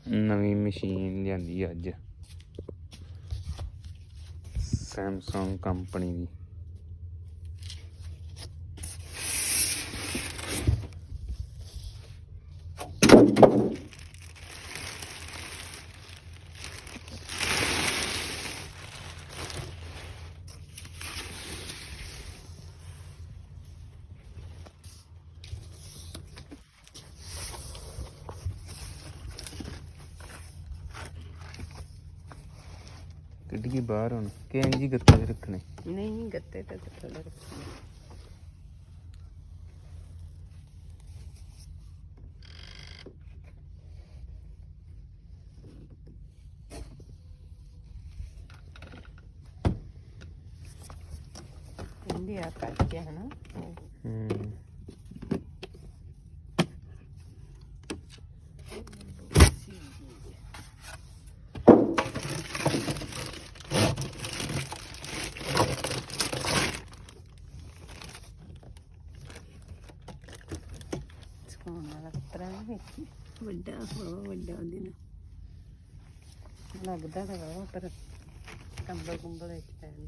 ਨਵੀਂ ਮਸ਼ੀਨ ਲਿਆਂਦੀ ਅੱਜ ਸੈਮਸੰਗ ਕੰਪਨੀ ਦੀ। ਕੱਢੀ ਬਾਹਰ ਹੁਣ ਕਿ ਇੰਝ ਹੀ ਗੱਤੇ ਰੱਖਣੇ? ਨਹੀਂ ਗੱਤੇ ਤਾਂ ਥੋੜਾ ਰੱਖਣੇ। ਕਹਿੰਦੇ ਆ ਕੱਟ ਕੇ ਹਨਾ। ਵੱਡਾ ਵੱਡਾ ਉਹਦੇ ਨਾਲ ਲੱਗਦਾ ਤਾਂ ਵਾ ਪਰ ਕੰਬਲ ਕੁੰਬਲ ਵਿੱਚ ਪੈਣ